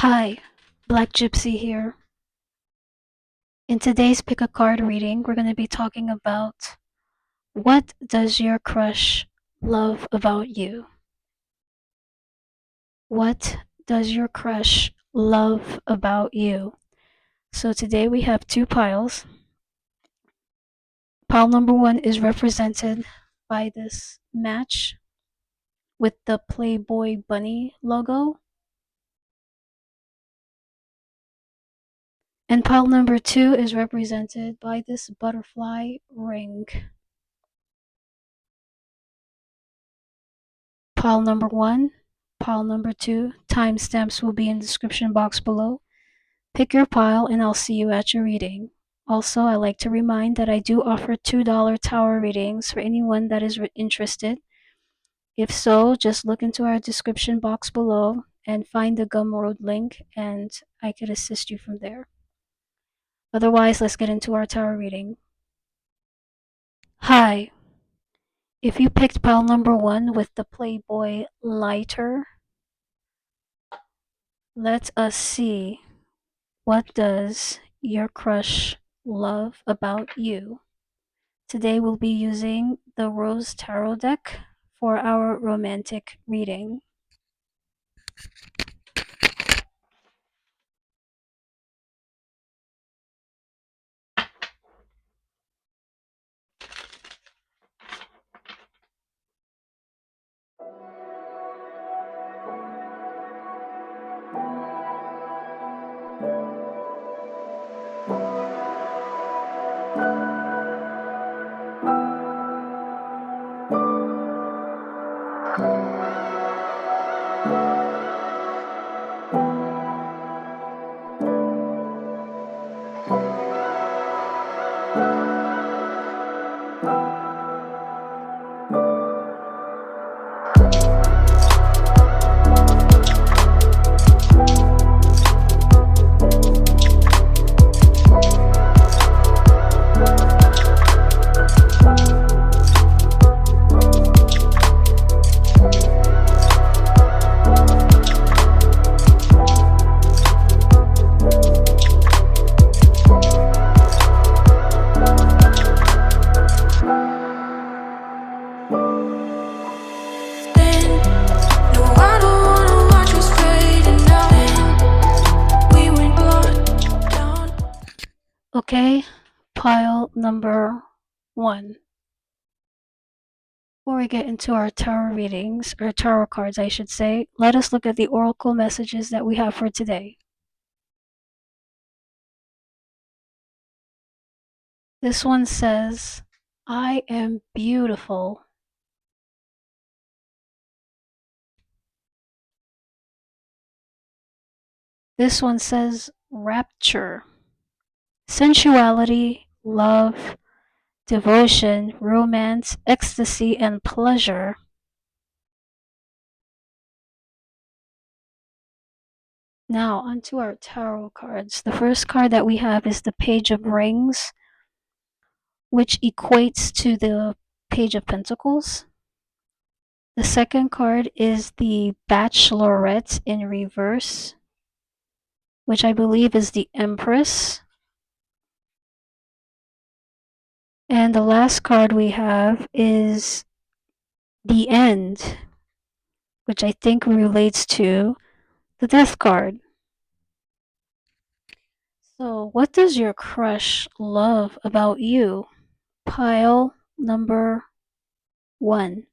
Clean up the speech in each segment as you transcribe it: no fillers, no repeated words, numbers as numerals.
Hi, Black Gypsy here. In today's Pick a Card reading, we're going to be talking about what does your crush love about you? What does your crush love about you? So today we have two piles. Pile number one is represented by this match with the Playboy Bunny logo. And pile number two is represented by this butterfly ring. Pile number one, pile number two, timestamps will be in the description box below. Pick your pile and I'll see you at your reading. Also, I like to remind that I do offer $2 tower readings for anyone that is interested. If so, just look into our description box below and find the Gumroad link and I could assist you from there. Otherwise, let's get into our tower reading. Hi. If you picked pile number one with the Playboy lighter, let us see, what does your crush love about you? Today we'll be using the Rose Tarot deck for our romantic reading. Okay, pile number one. Before we get into our tarot readings, or tarot cards, I should say, let us look at the oracle messages that we have for today. This one says, I am beautiful. This one says, rapture, sensuality, love, devotion, romance, ecstasy, and pleasure. Now, onto our tarot cards. The first card that we have is the Page of Rings, which equates to the Page of Pentacles. The second card is the Bachelorette in reverse, which I believe is the Empress. And the last card we have is the End, which I think relates to the Death card. So, what does your crush love about you? Pile number one.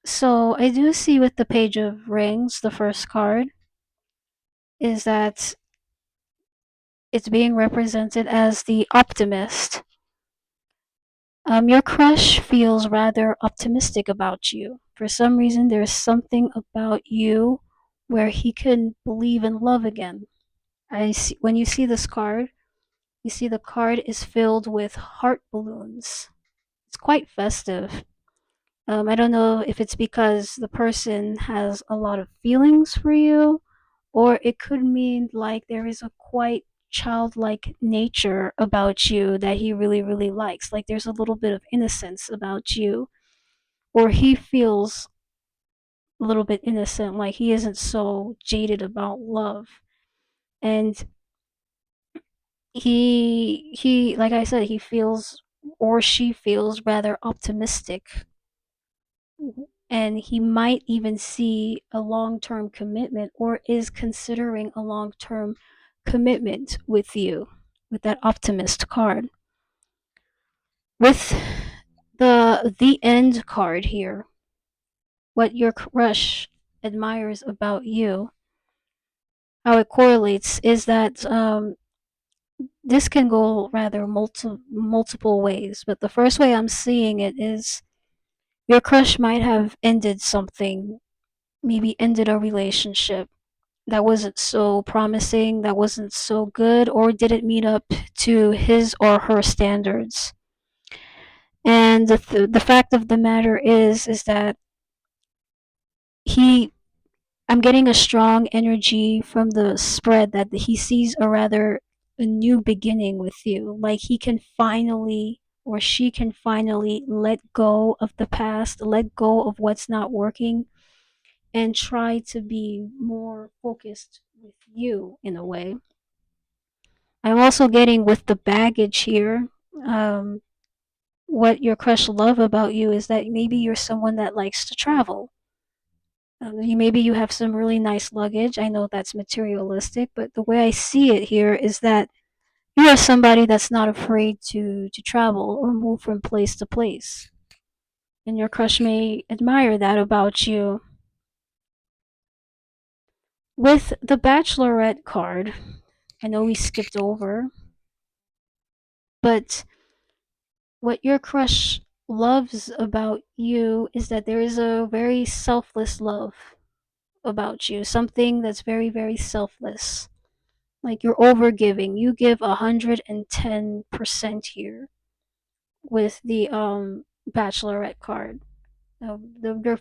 So, I do see with the Page of Rings, the first card, is that it's being represented as the optimist. Your crush feels rather optimistic about you. For some reason, there's something about you where he can believe in love again. When you see this card, you see the card is filled with heart balloons. It's quite festive. I don't know if it's because the person has a lot of feelings for you, or it could mean like there is a quite childlike nature about you that he really, really likes. Like there's a little bit of innocence about you, or he feels a little bit innocent, like he isn't so jaded about love. And he like I said, he feels or she feels rather optimistic, and he might even see a long-term commitment or is considering a long-term commitment with you with that optimist card. With the end card here, what your crush admires about you, how it correlates is that this can go rather multiple ways, but the first way I'm seeing it is your crush might have ended something, maybe ended a relationship that wasn't so promising, that wasn't so good, or didn't meet up to his or her standards. And the fact of the matter is that he I'm getting a strong energy from the spread that he sees a new beginning with you. Like he can finally or she can finally let go of the past, let go of what's not working, and try to be more focused with you in a way. I'm also getting with the baggage here. Um, what your crush love about you is that maybe you're someone that likes to travel. Maybe you have some really nice luggage. I know that's materialistic, but the way I see it here is that you are somebody that's not afraid to travel or move from place to place. And your crush may admire that about you. With the Bachelorette card, I know we skipped over, but what your crush loves about you is that there is a very selfless love about you, something that's very, very selfless. Like you're overgiving. You give 110% here with the Bachelorette card.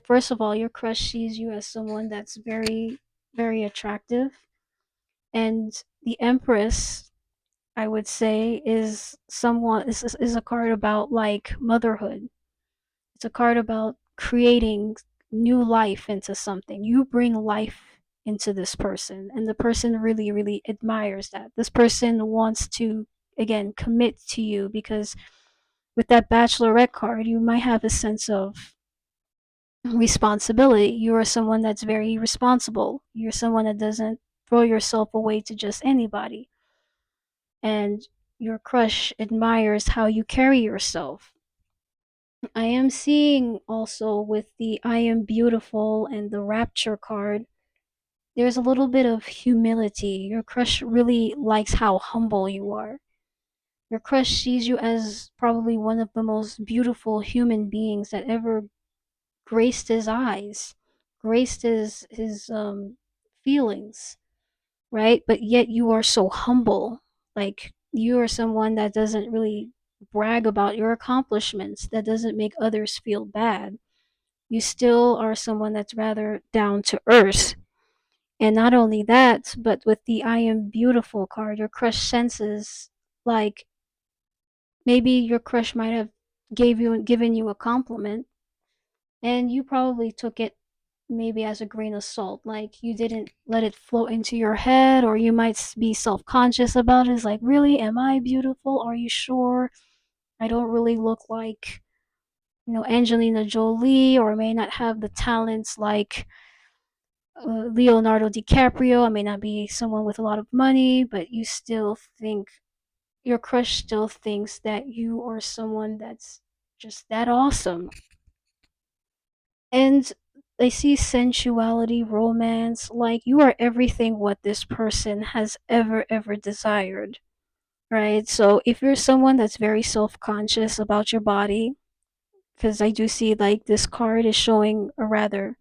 First of all, your crush sees you as someone that's very, very attractive, and the Empress, I would say, is a card about like motherhood. It's a card about creating new life into something. You bring life into this person, and the person really, really admires that. This person wants to, again, commit to you because with that Bachelorette card, you might have a sense of responsibility. You are someone that's very responsible. You're someone that doesn't throw yourself away to just anybody. And your crush admires how you carry yourself. I am seeing also with the I am beautiful and the rapture card, there's a little bit of humility. Your crush really likes how humble you are. Your crush sees you as probably one of the most beautiful human beings that ever graced his eyes, graced his feelings, right? But yet you are so humble. Like you are someone that doesn't really brag about your accomplishments, that doesn't make others feel bad. You still are someone that's rather down to earth. And not only that, but with the I am beautiful card, your crush senses like maybe your crush might have given you a compliment and you probably took it maybe as a grain of salt, like you didn't let it float into your head, or you might be self-conscious about it. It's like, really, am I beautiful? Are you sure? I don't really look like, Angelina Jolie, or may not have the talents like Leonardo DiCaprio. I may not be someone with a lot of money, but you still think your crush still thinks that you are someone that's just that awesome. And I see sensuality, romance, like you are everything what this person has ever desired, right? So if you're someone that's very self-conscious about your body, because I do see like this card is showing a rather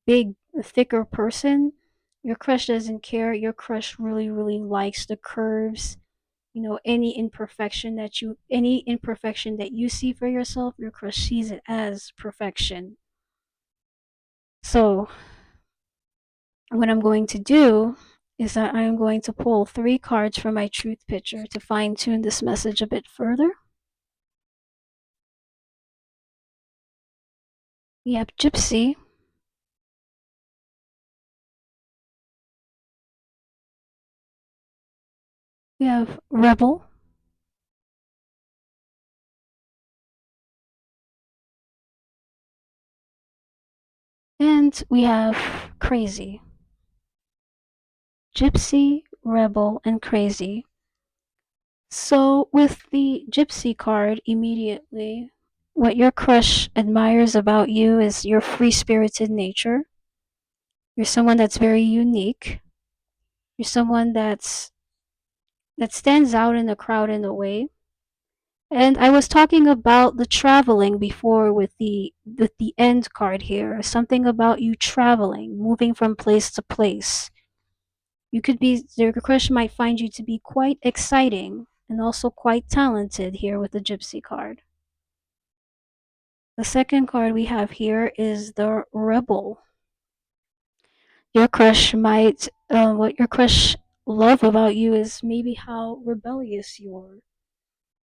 big, thicker person, your crush doesn't care. Your crush really, really likes the curves. Any imperfection that you see for yourself, your crush sees it as perfection. So what I'm going to do is that I'm going to pull 3 cards from my truth picture to fine tune this message a bit further. We have Gypsy, We have rebel, and we have crazy. Gypsy, rebel, and crazy. So, with the gypsy card, immediately, what your crush admires about you is your free spirited nature. You're someone that's very unique. You're someone that stands out in the crowd in a way. And I was talking about the traveling before with the end card here. Something about you traveling, moving from place to place. You could be your crush might find you to be quite exciting and also quite talented here with the gypsy card. The second card we have here is the rebel. Your crush might what your crush love about you is maybe how rebellious you are.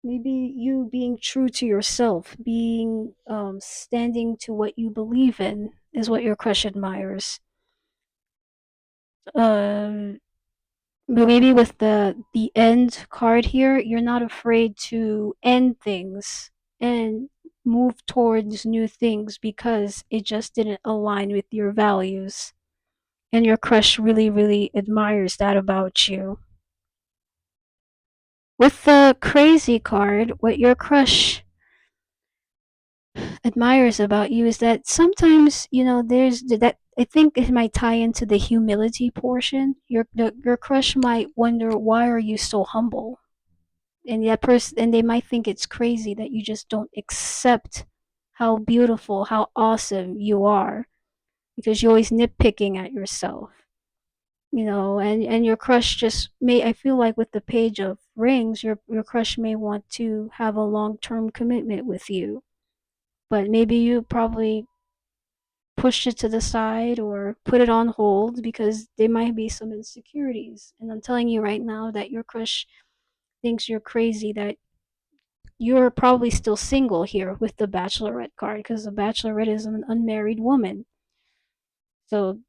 Maybe you being true to yourself, being standing to what you believe in is what your crush admires. Um, but maybe with the end card here, you're not afraid to end things and move towards new things because it just didn't align with your values. And your crush really, really admires that about you. With the crazy card, what your crush admires about you is that sometimes there's that I think it might tie into the humility portion. Your crush might wonder why are you so humble, and that person and they might think it's crazy that you just don't accept how beautiful, how awesome you are because you're always nitpicking at yourself. And your crush just may I feel like with the page of rings, your crush may want to have a long-term commitment with you, but maybe you probably pushed it to the side or put it on hold because there might be some insecurities. And I'm telling you right now that your crush thinks you're crazy, that you're probably still single here with the bachelorette card because the bachelorette is an unmarried woman. So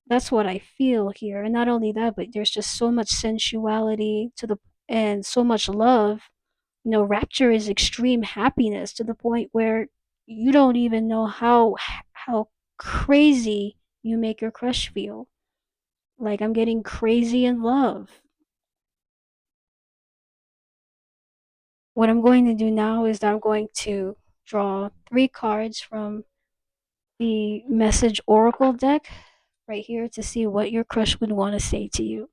that's what I feel here. And not only that, but there's just so much sensuality to the and so much love. Rapture is extreme happiness to the point where you don't even know how crazy you make your crush feel. Like I'm getting crazy in love. What I'm going to do now is that I'm going to draw 3 cards from the message oracle deck right here to see what your crush would want to say to you.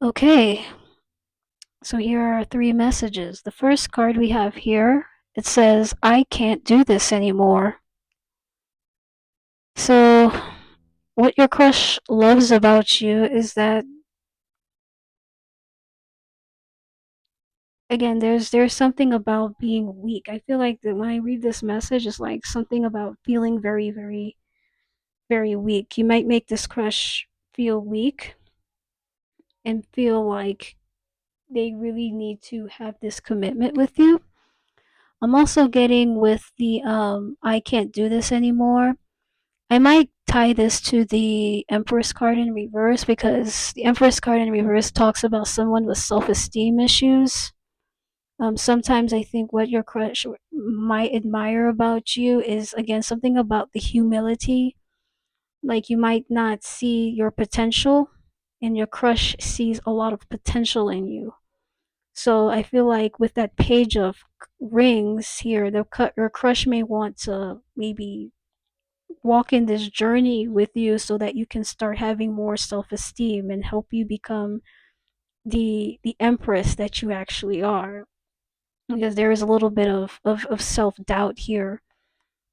Okay, so here are 3 messages. The first card we have here, it says, I can't do this anymore. So, what your crush loves about you is that, again, there's something about being weak. I feel like that when I read this message, it's like something about feeling very, very, very weak. You might make this crush feel weak and feel like they really need to have this commitment with you. I'm also getting with the I can't do this anymore. I might tie this to the Empress card in reverse because the Empress card in reverse talks about someone with self-esteem issues. Sometimes I think what your crush might admire about you is again something about the humility. Like you might not see your potential, and your crush sees a lot of potential in you. So I feel like with that page of rings here, your crush may want to maybe walk in this journey with you so that you can start having more self-esteem and help you become the empress that you actually are. because there is a little bit of self doubt here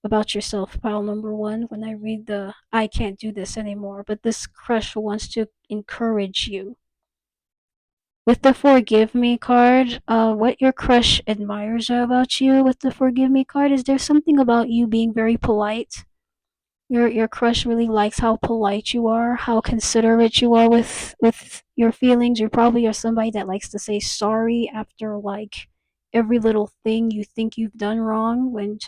about yourself, pile number one, when I read the I can't do this anymore. But this crush wants to encourage you. With the forgive me card, what your crush admires about you with the forgive me card is there's something about you being very polite. Your crush really likes how polite you are, how considerate you are with your feelings. You probably are somebody that likes to say sorry after like every little thing you think you've done wrong, when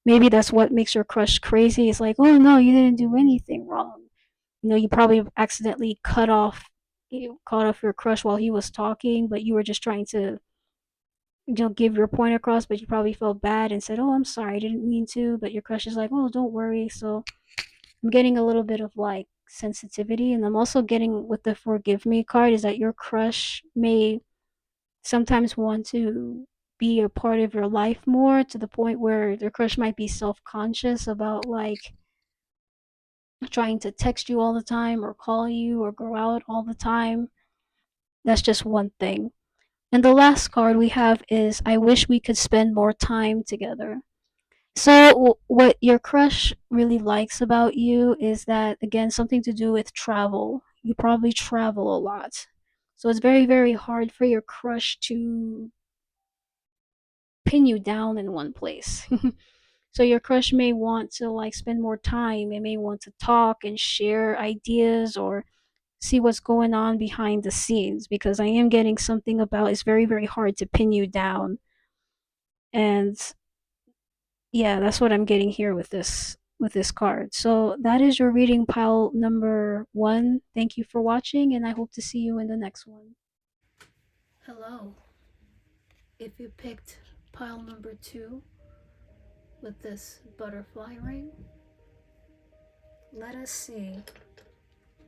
maybe that's what makes your crush crazy. It's like, oh no, you didn't do anything wrong. You know, you probably accidentally cut off your crush while he was talking, but you were just trying to, give your point across, but you probably felt bad and said, oh, I'm sorry, I didn't mean to. But your crush is like, oh, don't worry. So I'm getting a little bit of like sensitivity. And I'm also getting with the forgive me card is that your crush may sometimes want to be a part of your life more, to the point where their crush might be self-conscious about like trying to text you all the time or call you or go out all the time. That's just one thing. And the last card we have is I wish we could spend more time together. So what your crush really likes about you is that, again, something to do with travel. You probably travel a lot. So it's very, very hard for your crush to pin you down in one place. So your crush may want to like spend more time. They may want to talk and share ideas or see what's going on behind the scenes, because I am getting something about it's very, very hard to pin you down. And yeah, that's what I'm getting here with this card. So that is your reading, pile number one. Thank you for watching, and I hope to see you in the next one. Hello. If you picked pile number two with this butterfly ring, let us see,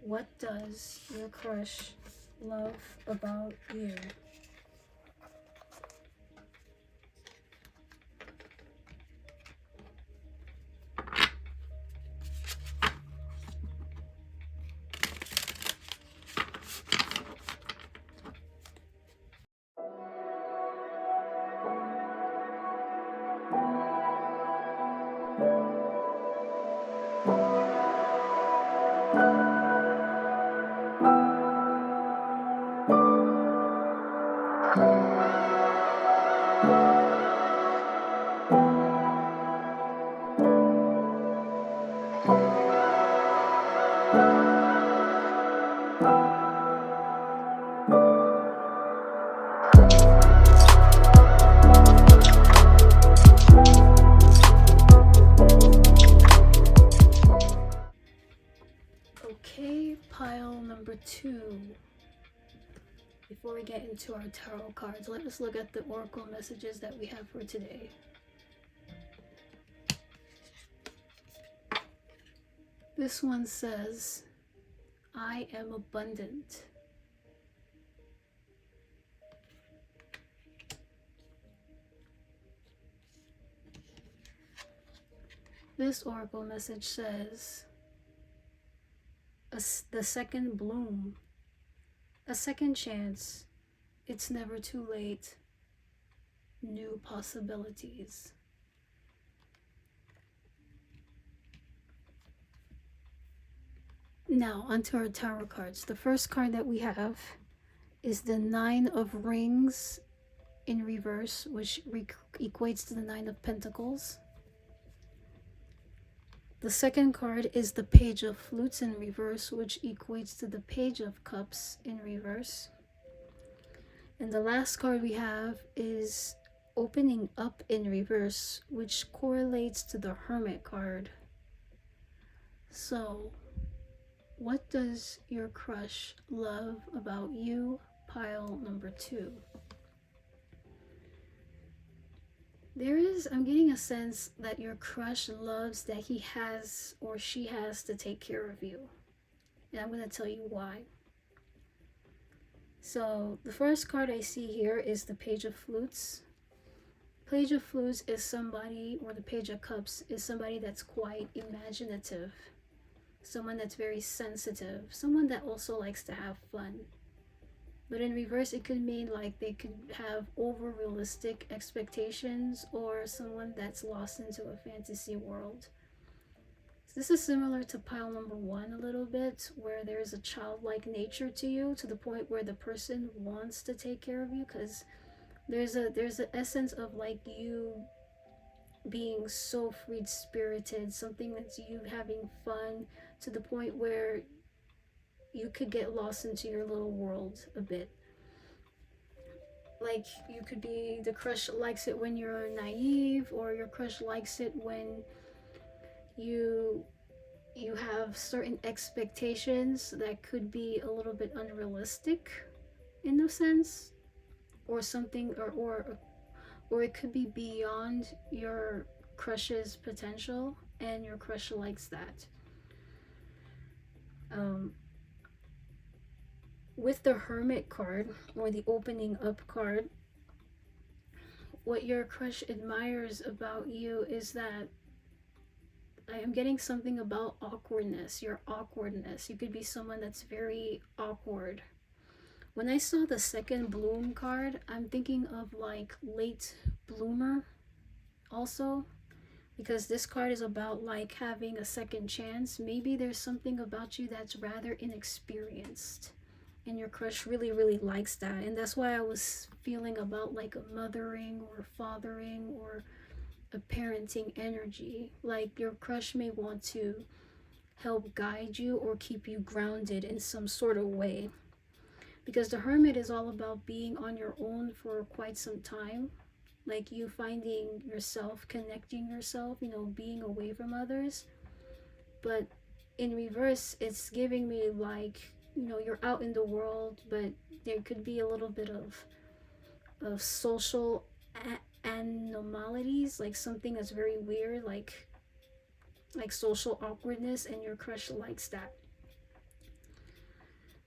what does your crush love about you? Okay, pile number two. Before we get into our tarot cards, let us look at the oracle messages that we have for today. This one says, I am abundant. This oracle message says, the second bloom, a second chance, it's never too late, new possibilities. Now, onto our tarot cards. The first card that we have is the Nine of Rings in reverse, which equates to the Nine of Pentacles. The second card is the Page of Flutes in reverse, which equates to the Page of Cups in reverse. And the last card we have is Opening Up in reverse, which correlates to the Hermit card. So, what does your crush love about you, pile number two? I'm getting a sense that your crush loves that he has or she has to take care of you. And I'm going to tell you why. So, the first card I see here is the Page of Flutes. Page of Flutes is somebody, or the Page of Cups is somebody that's quite imaginative, someone that's very sensitive, someone that also likes to have fun. But in reverse, it could mean like they could have over realistic expectations, or someone that's lost into a fantasy world. This is similar to pile number one a little bit, where there's a childlike nature to you, to the point where the person wants to take care of you, because there's an essence of like you being so free spirited, something that's you having fun to the point where you could get lost into your little world a bit. Like you could be, the crush likes it when you're naive, or your crush likes it when you you have certain expectations that could be a little bit unrealistic in a sense, or something, or it could be beyond your crush's potential, and your crush likes that. um with the Hermit card, or the opening up card, what your crush admires about you is that I am getting something about awkwardness, your awkwardness. You could be someone that's very awkward. When I saw the second bloom card, I'm thinking of like late bloomer also, because this card is about like having a second chance. Maybe there's something about you that's rather inexperienced, and your crush really, really likes that. And that's why I was feeling about like a mothering or fathering or a parenting energy. Like your crush may want to help guide you or keep you grounded in some sort of way. Because the Hermit is all about being on your own for quite some time. Like you finding yourself, connecting yourself, being away from others. But in reverse, it's giving me like, you're out in the world, but there could be a little bit of social anomalies, like something that's very weird, like social awkwardness, and your crush likes that.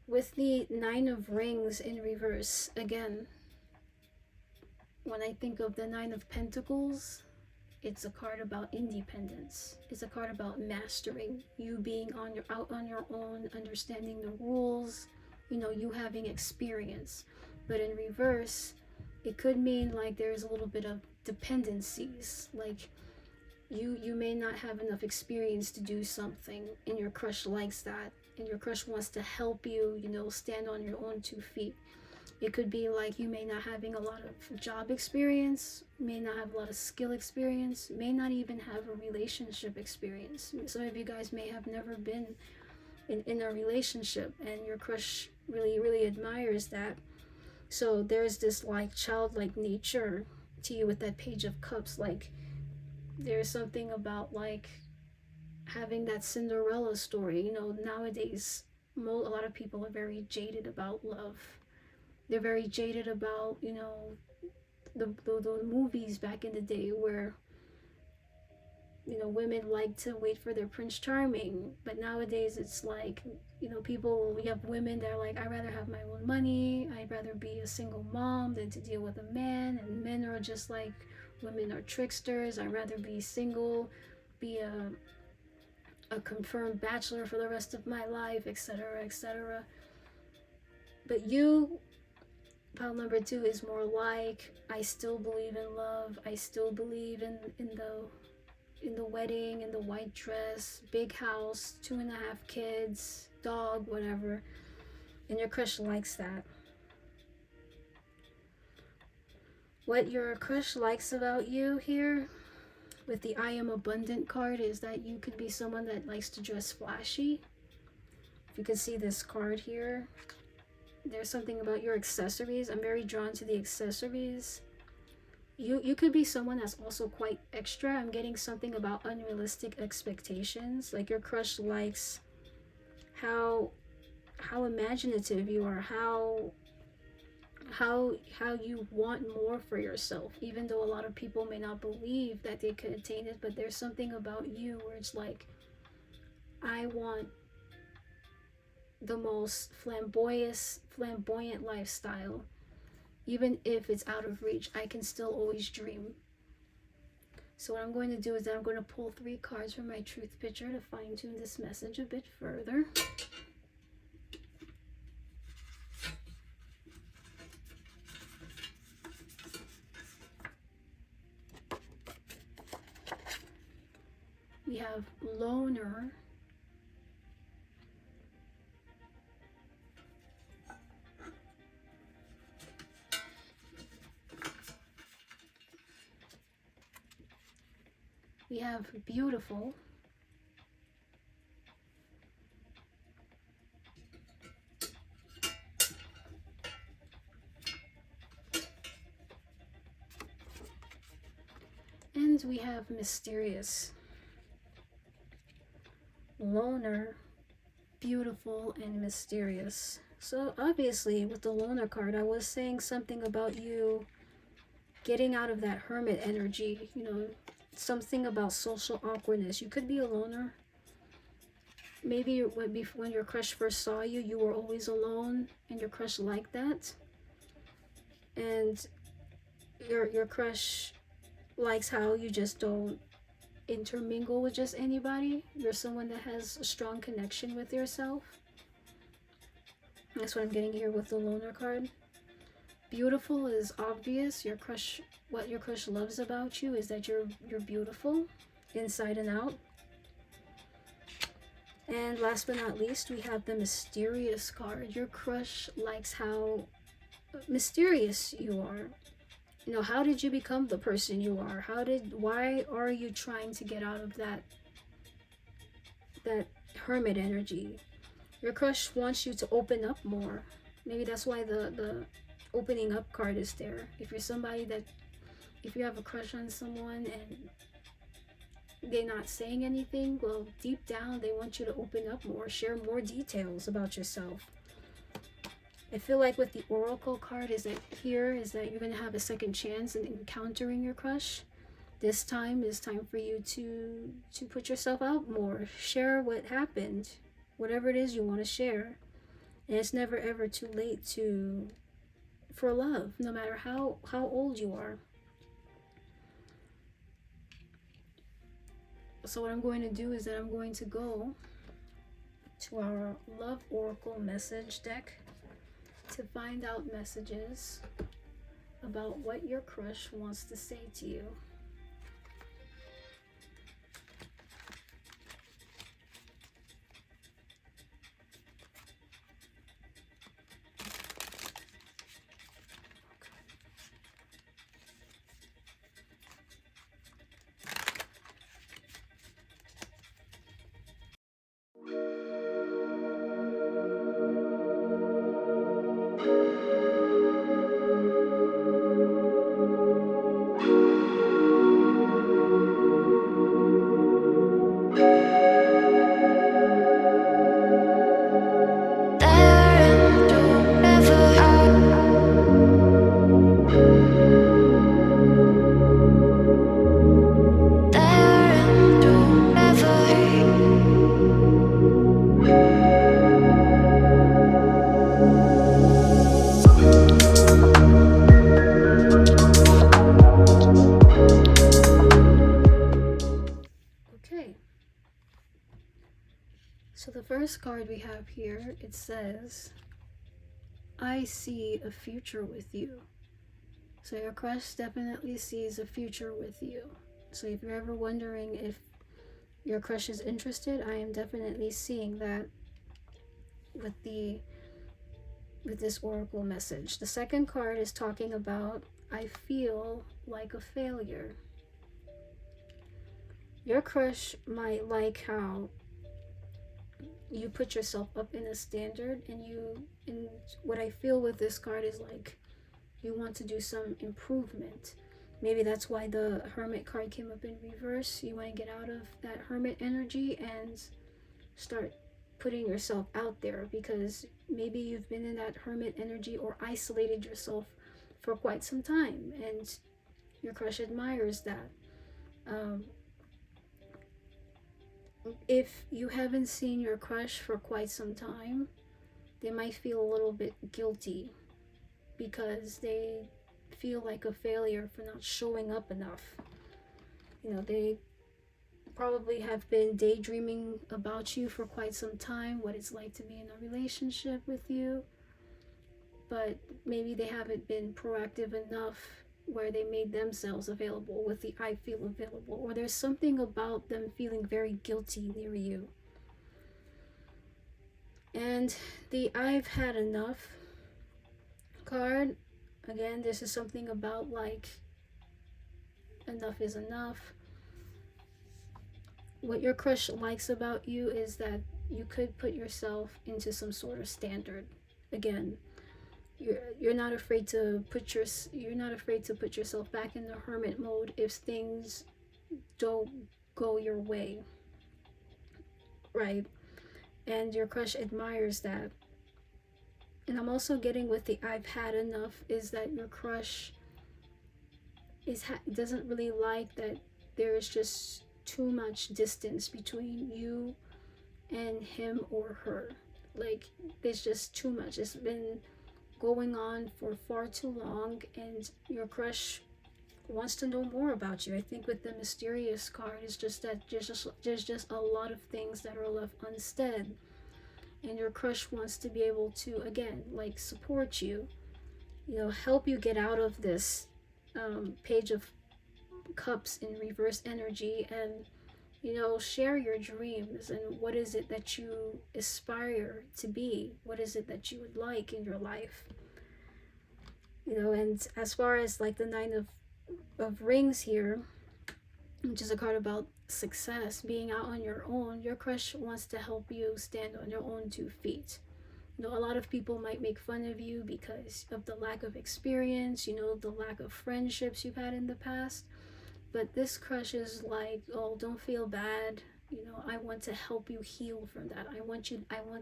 With the Nine of Rings in reverse, again, when I think of the Nine of Pentacles, it's a card about independence. It's a card about mastering, you being out on your own, understanding the rules, you having experience. But in reverse, it could mean like there's a little bit of dependencies, like you may not have enough experience to do something, and your crush likes that, and your crush wants to help you, stand on your own 2 feet. It could be like you may not having a lot of job experience, may not have a lot of skill experience, may not even have a relationship experience. Some of you guys may have never been in a relationship, and your crush really, really admires that. So there's this like childlike nature to you with that Page of Cups. Like there's something about like having that Cinderella story. Nowadays, a lot of people are very jaded about love. They're very jaded about, the movies back in the day where, women like to wait for their Prince Charming. But nowadays it's like, we have women that are like, I'd rather have my own money. I'd rather be a single mom than to deal with a man. And men are just like, women are tricksters. I'd rather be single, be a confirmed bachelor for the rest of my life, etc., etc. But you, pile number 2, is more like, I still believe in love. I still believe in the wedding, in the white dress, big house, 2.5 kids, dog, whatever. And your crush likes that. What your crush likes about you here with the I Am Abundant card is that you could be someone that likes to dress flashy. If you can see this card here, there's something about your accessories. I'm very drawn to the accessories. You could be someone that's also quite extra. I'm getting something about unrealistic expectations. Like your crush likes how imaginative you are, how you want more for yourself, even though a lot of people may not believe that they could attain it. But there's something about you where it's like, I want the most flamboyant lifestyle. Even if it's out of reach, I can still always dream. So what I'm going to do is that I'm going to pull 3 cards from my truth picture to fine-tune this message a bit further. have loner. We have beautiful. And we have mysterious. Loner, beautiful, and mysterious. So obviously with the loner card, I was saying something about you getting out of that hermit energy, you know, something about social awkwardness. You could be a loner. Maybe when your crush first saw you, you were always alone and your crush liked that. And your crush likes how you just don't intermingle with just anybody. You're someone that has a strong connection with yourself. That's what I'm getting here with the loner card. Beautiful is obvious. Your crush, what your crush loves about you is that you're beautiful inside and out. And last but not least, we have the mysterious card. Your crush likes how mysterious you are. You know, how did you become the person you are? Why are you trying to get out of that hermit energy? Your crush wants you to open up more. Maybe that's why the opening up card is there. If you're somebody that, if you have a crush on someone and they're not saying anything, well, deep down they want you to open up more, share more details about yourself. I feel like with the oracle card is that you're going to have a second chance in encountering your crush. This time is time for you to put yourself out more, share what happened, whatever it is you want to share. And it's never ever too late for love, no matter how old you are. So what I'm going to do is that I'm going to go to our Love Oracle message deck to find out messages about what your crush wants to say to you. So the first card we have here, it says, I see a future with you. So your crush definitely sees a future with you. So if you're ever wondering if your crush is interested, I am definitely seeing that with this oracle message. The second card is talking about, I feel like a failure. Your crush might like how you put yourself up in a standard, and what I feel with this card is like you want to do some improvement. Maybe that's why the Hermit card came up in reverse. You want to get out of that Hermit energy and start putting yourself out there, because maybe you've been in that Hermit energy or isolated yourself for quite some time, and your crush admires that. If you haven't seen your crush for quite some time, they might feel a little bit guilty because they feel like a failure for not showing up enough. You know, they probably have been daydreaming about you for quite some time, what it's like to be in a relationship with you, but maybe they haven't been proactive enough where they made themselves available with the I feel available, or there's something about them feeling very guilty near you. And the I've had enough card, again, this is something about like enough is enough. What your crush likes about you is that you could put yourself into some sort of standard. Again, you're not afraid to you're not afraid to put yourself back in the hermit mode if things don't go your way, right? And your crush admires that. And I'm also getting with the I've had enough is that your crush doesn't really like that there is just too much distance between you and him or her. Like, there's just too much. It's been going on for far too long, and your crush wants to know more about you. I think with the mysterious card, it's just that there's just a lot of things that are left unsaid, and your crush wants to be able to, again, like, support you, help you get out of this page of cups in reverse energy, and share your dreams and what is it that you aspire to be, what is it that you would like in your life. And as far as like the Nine of Rings here, which is a card about success, being out on your own, your crush wants to help you stand on your own 2 feet. A lot of people might make fun of you because of the lack of experience, the lack of friendships you've had in the past. But this crush is like, oh, don't feel bad. I want to help you heal from that. I want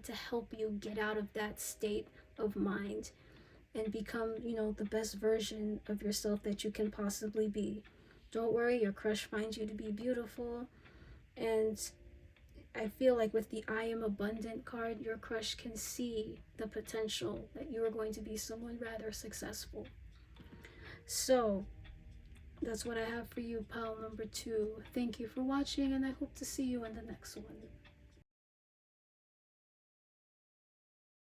to help you get out of that state of mind and become, the best version of yourself that you can possibly be. Don't worry, your crush finds you to be beautiful. And I feel like with the I am abundant card, your crush can see the potential that you are going to be someone rather successful. So that's what I have for you, pile number 2. Thank you for watching, and I hope to see you in the next one.